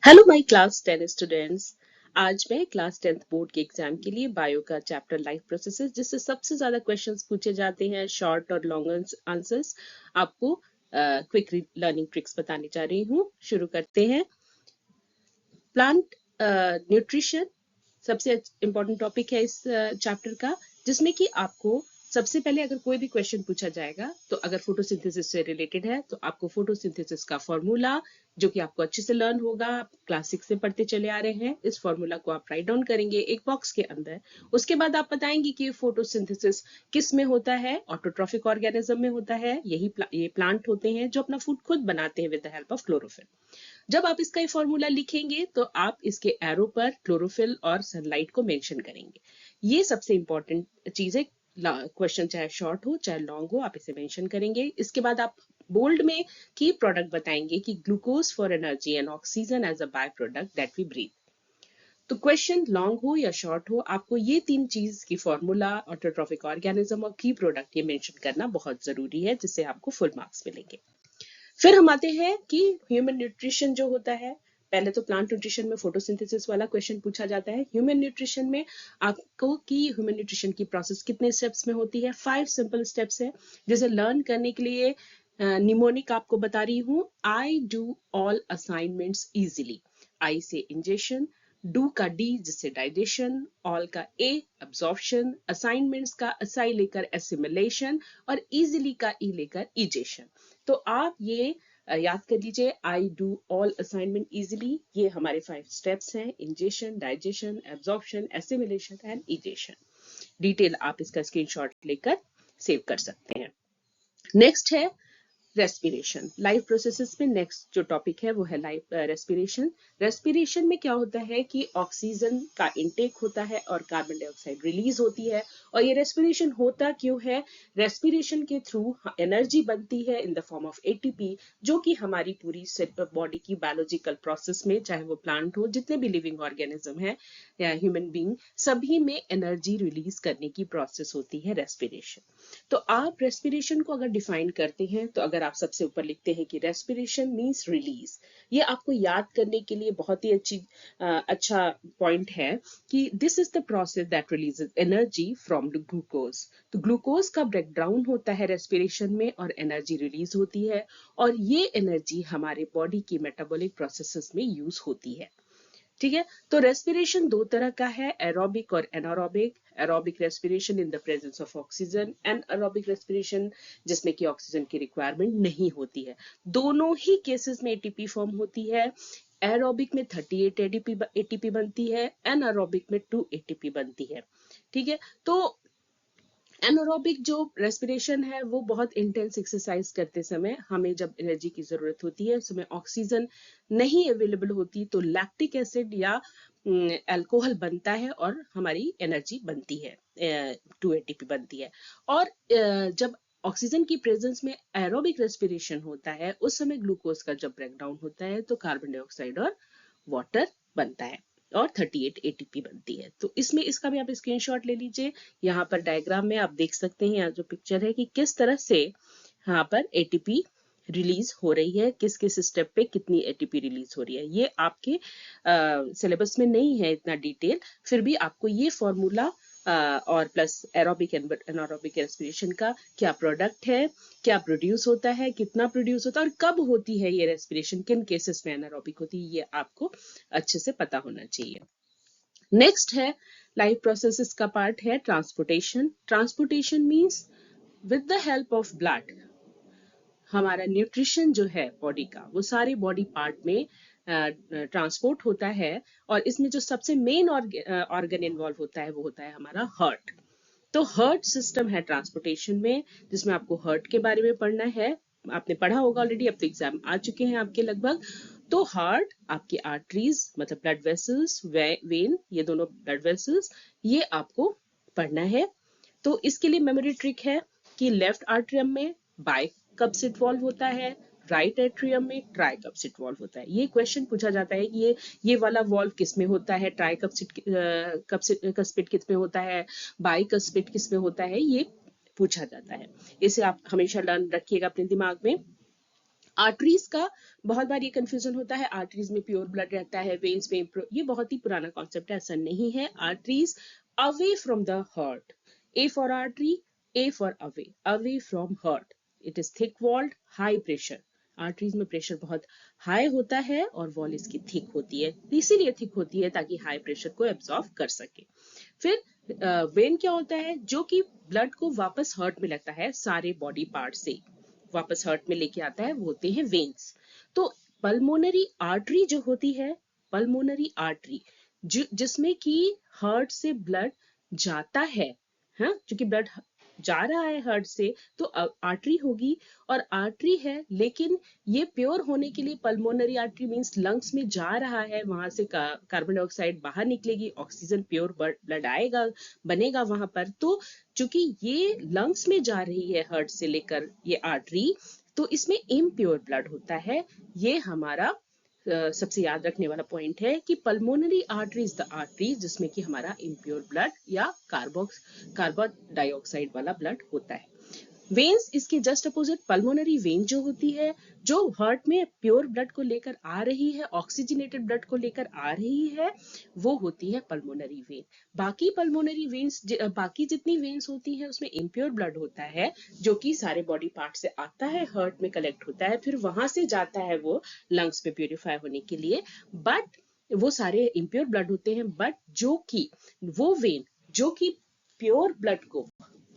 Hello my class 10 students. आज मैं class 10th board के एग्जाम के लिए बायो का चैप्टर लाइफ प्रोसेसेस जिससे सबसे ज्यादा क्वेश्चंस पूछे जाते हैं, शॉर्ट और लॉन्ग आंसर्स, आपको क्विक लर्निंग ट्रिक्स बताने जा रही हूँ। शुरू करते हैं। प्लांट न्यूट्रिशन सबसे इम्पोर्टेंट टॉपिक है इस चैप्टर का, जिसमें कि आपको सबसे पहले अगर कोई भी क्वेश्चन पूछा जाएगा तो अगर फोटोसिंथेसिस से रिलेटेड है तो आपको फोटोसिंथेसिस का फॉर्मूला, जो कि आपको अच्छे से लर्न होगा, आप क्लास 6 से पढ़ते चले आ रहे हैं, इस फॉर्मूला को आप राइट डाउन करेंगे एक बॉक्स के अंदर। उसके बाद आप बताएंगे कि फोटोसिंथेसिस किस में होता है। ऑटोट्रॉफिक ऑर्गेनिज्म में होता है। ये प्लांट होते हैं जो अपना फूड खुद बनाते हैं with the help of chlorophyll. जब आप इसका ये फॉर्मूला लिखेंगे तो आप इसके एरो पर क्लोरोफिल और सनलाइट को मेंशन करेंगे। ये सबसे इंपॉर्टेंट चीज है। क्वेश्चन चाहे शॉर्ट हो चाहे लॉन्ग हो, आप इसे मेंशन करेंगे। इसके बाद आप बोल्ड में की प्रोडक्ट बताएंगे कि glucose for energy and oxygen as a by product that we breathe. तो क्वेश्चन लॉन्ग हो या शॉर्ट हो, आपको ये तीन चीज की फॉर्मूला, ऑटोट्रॉफिक ऑर्गेनिज्म और की प्रोडक्ट ये मेंशन करना बहुत जरूरी है, जिससे आपको फुल मार्क्स मिलेंगे। फिर हम आते हैं कि ह्यूमन न्यूट्रिशन जो होता है। पहले तो प्लांट न्यूट्रिशन में फोटोसिंथेसिस वाला क्वेश्चन पूछा जाता है। ह्यूमन न्यूट्रिशन में आपको कि ह्यूमन न्यूट्रिशन की प्रोसेस कितने स्टेप्स में होती है। 5 सिंपल स्टेप्स है, जिसे लर्न करने के लिए निमोनिक आपको बता रही हूँ। I do all assignments easily. I से इंजेशन, डू का डी जिससे डाइजेशन, ऑल का ए अब्जॉर्प्शन, असाइनमेंट्स का असाई लेकर एसिमिलेशन और इजीली का ई लेकर इजेशन। तो आप ये याद कर लीजिए, आई डू ऑल असाइनमेंट इजीली, ये हमारे 5 स्टेप्स हैं। Ingestion, digestion, absorption, assimilation and egestion. Detail आप इसका स्क्रीनशॉट लेकर सेव कर सकते हैं। नेक्स्ट है रेस्पिरेशन। लाइफ प्रोसेसेस में नेक्स्ट जो टॉपिक है वो है लाइफ रेस्पिरेशन। रेस्पिरेशन में क्या होता है कि ऑक्सीजन का इनटेक होता है और कार्बन डाइऑक्साइड रिलीज होती है। और ये रेस्पिरेशन होता क्यों है? रेस्पिरेशन के थ्रू एनर्जी बनती है in the form of ATP, जो कि हमारी पूरी बॉडी की बायोलॉजिकल प्रोसेस में, चाहे वो प्लांट हो, जितने भी लिविंग ऑर्गेनिज्म है या ह्यूमन बींग, सभी में एनर्जी रिलीज करने की प्रोसेस होती है रेस्पिरेशन। तो आप रेस्पिरेशन को अगर डिफाइन करते हैं तो अगर आप सबसे ऊपर लिखते हैं कि रेस्पिरेशन मींस रिलीज, ये आपको याद करने के लिए बहुत ही अच्छा पॉइंट है कि this is the process that releases energy from the glucose. तो ग्लूकोज का ब्रेकडाउन होता है रेस्पिरेशन में और एनर्जी रिलीज होती है, और ये एनर्जी हमारे बॉडी की मेटाबॉलिक प्रोसेसेस में यूज होती है। ठीक है, तो रेस्पिरेशन दो तरह का है, एरोबिक और anaerobic. Aerobic respiration in the presence of oxygen, and aerobic respiration जिसमें कि ऑक्सीजन की रिक्वायरमेंट नहीं होती है। दोनों ही केसेस में एटीपी फॉर्म होती है। एरोबिक में 38 एटीपी बनती है, एनारोबिक में 2 एटीपी बनती है। ठीक है, तो एनारोबिक जो रेस्पिरेशन है वो बहुत इंटेंस एक्सरसाइज करते समय हमें जब एनर्जी की जरूरत होती है, उस समय ऑक्सीजन नहीं अवेलेबल होती, तो लैक्टिक एसिड या अल्कोहल बनता है और हमारी एनर्जी बनती है, 2 एटीपी बनती है। और जब ऑक्सीजन की प्रेजेंस में एरोबिक रेस्पिरेशन होता है, उस समय ग्लूकोज का जब ब्रेकडाउन होता है तो कार्बन डाइऑक्साइड और वाटर बनता है और 38 एटीपी बनती है। तो इसमें इसका भी आप स्क्रीनशॉट ले लीजिए। यहाँ पर डायग्राम में आप देख सकते हैं, यहाँ जो पिक्चर है, कि किस तरह से यहाँ पर एटीपी रिलीज हो रही है, किस किस स्टेप पे कितनी एटीपी रिलीज हो रही है। ये आपके सिलेबस में नहीं है इतना डिटेल, फिर भी आपको ये फॉर्मूला और प्लस एरोबिक एनारोबिक रेस्पिरेशन का क्या प्रोडक्ट है, क्या प्रोड्यूस होता है, कितना प्रोड्यूस होता है और कब होती है ये रेस्पिरेशन, किन केसेस में एनारोबिक होती है, ये आपको अच्छे से पता होना चाहिए। नेक्स्ट है लाइफ प्रोसेसेस का पार्ट है transportation. Transportation means with the help of blood हमारा न्यूट्रिशन जो है बॉडी का, वो सारे बॉडी पार्ट में ट्रांसपोर्ट होता है। और इसमें जो सबसे मेन ऑर्गन इन्वॉल्व होता है वो होता है हमारा हार्ट। तो हार्ट सिस्टम है ट्रांसपोर्टेशन में, जिसमें आपको हार्ट के बारे में पढ़ना है। आपने पढ़ा होगा ऑलरेडी, अब तो एग्जाम आ चुके हैं आपके लगभग। तो हार्ट, आपकी आर्टरीज मतलब ब्लड वेसल्स, वेन, ये दोनों ब्लड वेसल्स, ये आपको पढ़ना है। तो इसके लिए मेमोरी ट्रिक है कि लेफ्ट आर्ट्रियम में बाय कब्स इन्वॉल्व होता है, राइट एट्रियम में ट्राई कब्स इन्वॉल्व होता है। ये क्वेश्चन पूछा जाता है कि ये वाला वॉल्व किस में होता है, ट्राई कस्पिड किस में होता है, बाई कस्पिड किस में होता है, ये पूछा जाता है। इसे आप हमेशा लर्न रखिएगा अपने दिमाग में। आर्टरीज का बहुत बार ये कंफ्यूजन होता है, आर्टरीज में प्योर ब्लड रहता है, वेन्स में ये बहुत ही पुराना कॉन्सेप्ट है, ऐसा नहीं है। Arteries away from the heart, A for artery, A for away from heart. It is thick walled, high pressure. Arteries में प्रेशर बहुत हाई होता है और वॉल इसकी थिक होती है, इसीलिए थिक होती है ताकि हाई प्रेशर को एब्जॉर्ब कर सके। फिर वेन क्या होता है, जो कि ब्लड को वापस हार्ट में लगता है, सारे बॉडी पार्ट से वापस हार्ट में लेके आता है, वो होते हैं वेन्स। तो पल्मोनरी आर्टरी जो होती है, पल्मोनरी आर्टरी जिसमें कि हार्ट से ब्लड जाता है, हाँ, क्योंकि ब्लड जा रहा है हार्ट से तो आर्टरी होगी। और आर्टरी है, लेकिन ये प्योर होने के लिए पल्मोनरी आर्टरी मींस लंग्स में जा रहा है, वहां से कार्बन डाइऑक्साइड बाहर निकलेगी, ऑक्सीजन प्योर ब्लड आएगा, बनेगा वहां पर। तो चूंकि ये लंग्स में जा रही है हार्ट से लेकर ये आर्टरी, तो इसमें इम्प्योर ब्लड होता है। ये हमारा सबसे याद रखने वाला पॉइंट है कि pulmonary artery is the artery जिसमें कि हमारा इम्प्योर ब्लड या कार्बन डाइऑक्साइड वाला ब्लड होता है। वेन्स इसके जस्ट अपोजिट, पल्मोनरी वेन जो होती है, जो हार्ट में प्योर ब्लड को लेकर आ रही है, ऑक्सीजनेटेड ब्लड को लेकर आ रही है, वो होती है पल्मोनरी वेन। बाकी पल्मोनरी वेन्स, बाकी जितनी वेन्स होती हैं उसमें इम्प्योर ब्लड होता है, जो कि सारे बॉडी पार्ट से आता है, हार्ट में कलेक्ट होता है, फिर वहां से जाता है वो लंग्स में प्योरीफाई होने के लिए। बट वो सारे इम्प्योर ब्लड होते हैं, बट जो कि वो वेन जो कि प्योर ब्लड को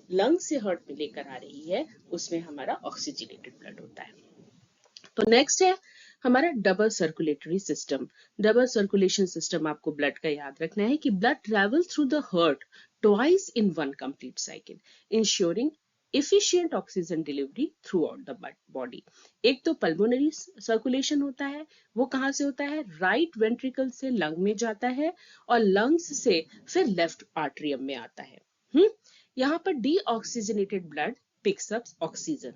लंग से हार्ट में लेकर आ रही है, उसमें हमारा ऑक्सीजनेटेड ब्लड होता है। तो नेक्स्ट है हमारा double circulatory system. Double circulation system आपको ब्लड का याद रखना है कि blood travel through the heart twice in one complete cycle, ensuring efficient oxygen delivery through out the body. एक तो पल्मोनरी सर्कुलेशन होता है, वो कहाँ से होता है, राइट वेंट्रिकल से लंग में जाता है और लंग्स से फिर लेफ्ट आर्टरियम में आता है। यहाँ पर deoxygenated blood picks up oxygen.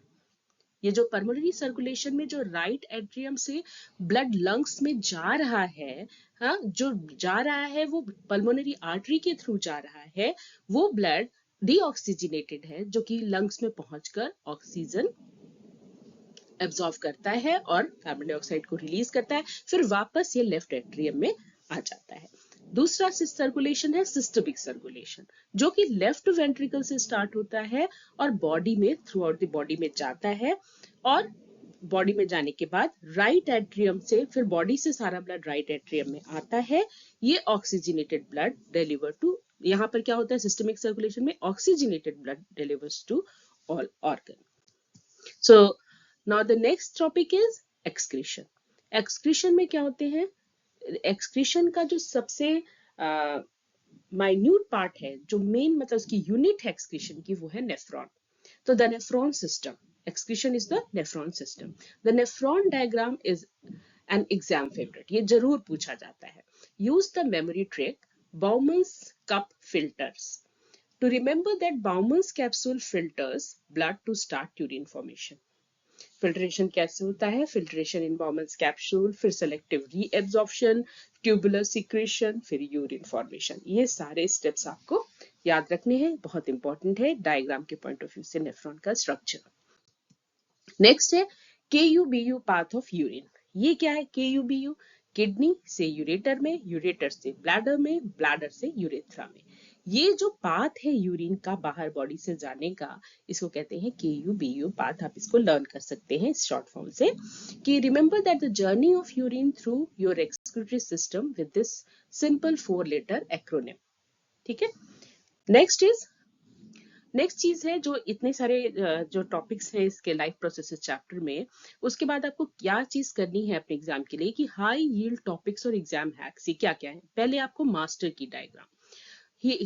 ये जो पल्मोनरी सर्कुलेशन में जो राइट एट्रियम से ब्लड लंग्स में जा रहा है, हाँ, जो जा रहा है वो पल्मोनरी आर्टरी के थ्रू जा रहा है, वो ब्लड डीऑक्सीजनेटेड है, जो कि लंग्स में पहुंचकर ऑक्सीजन एब्जॉर्व करता है और कार्बन डाइऑक्साइड को रिलीज करता है, फिर वापस ये लेफ्ट एट्रियम में आ जाता है। दूसरा सर्कुलेशन है सिस्टमिक सर्कुलेशन, जो कि लेफ्ट वेंट्रिकल से स्टार्ट होता है और बॉडी में थ्रू आउट द बॉडी में जाता है, और बॉडी में जाने के बाद राइट एट्रियम से फिर बॉडी से सारा ब्लड राइट एट्रियम में आता है। ये ऑक्सीजनेटेड ब्लड डिलीवर टू, यहाँ पर क्या होता है सिस्टमिक सर्कुलेशन में, oxygenated blood delivers to all organ. So now the next topic is excretion. Excretion में क्या होते हैं, एक्सक्रीशन का जो सबसे माइन्यूट पार्ट है, जो मेन मतलब उसकी यूनिट है एक्सक्रीशन की, वो है नेफ्रॉन। तो the nephron system, excretion is the nephron system. The nephron diagram is an exam favourite, ये जरूर पूछा जाता है। Use the memory trick Bowman's cup filters to remember that Bowman's capsule filters blood to start urine formation. Filtration कैसे होता है, filtration इन बाउमन्स capsule, फिर selective reabsorption, tubular secretion, फिर यूरिन फॉर्मेशन। ये सारे स्टेप्स आपको याद रखने हैं, बहुत इंपॉर्टेंट है डायग्राम के पॉइंट ऑफ व्यू से नेफ्रॉन का स्ट्रक्चर। नेक्स्ट है KUBU पाथ ऑफ यूरिन। ये क्या है KUBU, किडनी से यूरेटर में, यूरेटर से ब्लैडर में, ब्लैडर से यूरेथ्रा में। ये जो पाथ है यूरिन का बाहर बॉडी से जाने का, इसको कहते हैं KUBU पाथ। आप इसको लर्न कर सकते हैं शॉर्ट फॉर्म से कि remember that the journey of urine through your excretory system with this simple 4 letter acronym. ठीक है। नेक्स्ट चीज है, जो इतने सारे जो टॉपिक्स हैं इसके लाइफ प्रोसेसेस चैप्टर में, उसके बाद आपको क्या चीज करनी है अपने एग्जाम के लिए कि हाई यील्ड टॉपिक्स और एग्जाम हैक्स, ये क्या क्या है। पहले आपको मास्टर की डायग्राम,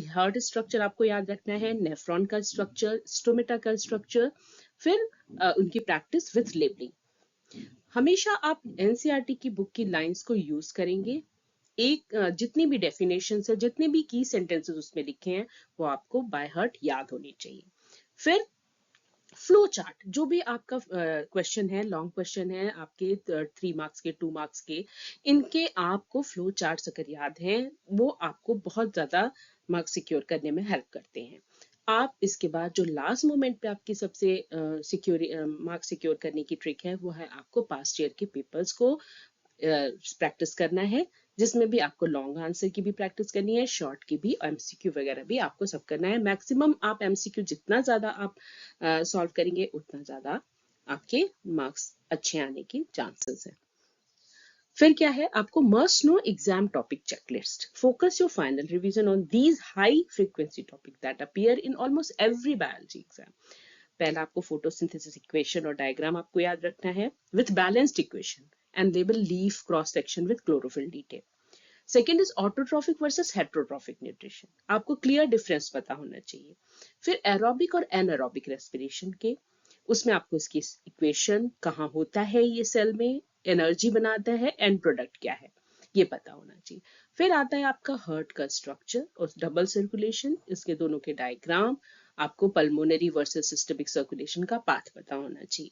हार्ट स्ट्रक्चर आपको याद रखना है, नेफ्रॉन का स्ट्रक्चर, स्टोमेटा का स्ट्रक्चर, फिर उनकी प्रैक्टिस विथ लेबलिंग। हमेशा आप एनसीईआरटी की बुक की लाइंस को यूज करेंगे। एक जितनी भी डेफिनेशन है, जितने भी की सेंटेंसेस उसमें लिखे हैं, वो आपको बाय हार्ट याद होनी चाहिए। फिर फ्लो चार्ट, जो भी आपका क्वेश्चन है, लॉन्ग क्वेश्चन है आपके 3 मार्क्स के, 2 मार्क्स के, इनके आपको फ्लो चार्ट्स अगर याद हैं, वो आपको बहुत ज्यादा मार्क्स सिक्योर करने में हेल्प करते हैं। आप इसके बाद जो लास्ट मोमेंट पे आपकी सबसे मार्क्स सिक्योर करने की ट्रिक है वो है आपको पास्ट ईयर के पेपर्स को प्रैक्टिस करना है, जिसमें भी आपको लॉन्ग आंसर की भी प्रैक्टिस करनी है, शॉर्ट की भी, एमसीक्यू वगैरह भी आपको सब करना है। मैक्सिमम आप एमसीक्यू जितना ज्यादा आप सॉल्व करेंगे उतना ज्यादा आपके मार्क्स अच्छे आने की चांसेस है। फिर क्या है, आपको must know exam topic checklist. Focus your final revision on these high frequency topic that appear in almost every biology exam. पहला आपको फोटोसिंथेसिस इक्वेशन और डायग्राम आपको याद रखना है with balanced equation and label leaf cross section with chlorophyll detail. Second is autotrophic versus heterotrophic nutrition, आपको clear difference पता होना चाहिए। फिर एरोबिक और एनारोबिक रेस्पिरेशन के, उसमें आपको इसकी इक्वेशन, कहाँ होता है ये सेल में, एनर्जी बनाता है, एंड प्रोडक्ट क्या है, ये पता होना चाहिए। फिर आता है आपका हार्ट का स्ट्रक्चर और डबल सर्कुलेशन, इसके दोनों के डायग्राम, आपको पल्मोनरी वर्सेस सिस्टमिक सर्कुलेशन का पाथ पता होना चाहिए।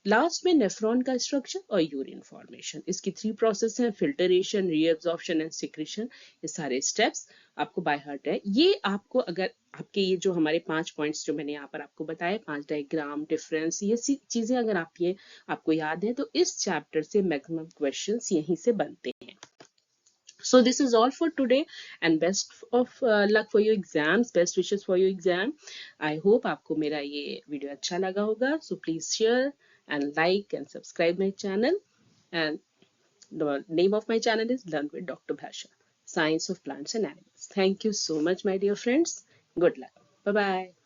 लास्ट में नेफ्रॉन का स्ट्रक्चर और यूरिन फॉर्मेशन, इसकी 3 प्रोसेस हैं, फिल्टरेशन, रीअब्जॉर्प्शन एंड सिक्रेशन। ये सारे स्टेप्स आपको बाय हार्ट है। ये आपको अगर आपके ये जो हमारे 5 पॉइंट्स जो मैंने यहाँ पर आपको बताए, 5 डायग्राम, डिफरेंस, ये चीजें अगर आपको याद है तो इस चैप्टर से मैक्सिमम क्वेश्चंस यहीं से बनते हैं। So this is all for today and best of luck for your exams, best wishes for your exam. I hope आपको मेरा ये वीडियो अच्छा लगा होगा. So please share and like and subscribe my channel. And the name of my channel is Learn with Dr. Bhasha, Science of Plants and Animals. Thank you so much, my dear friends. Good luck. Bye bye.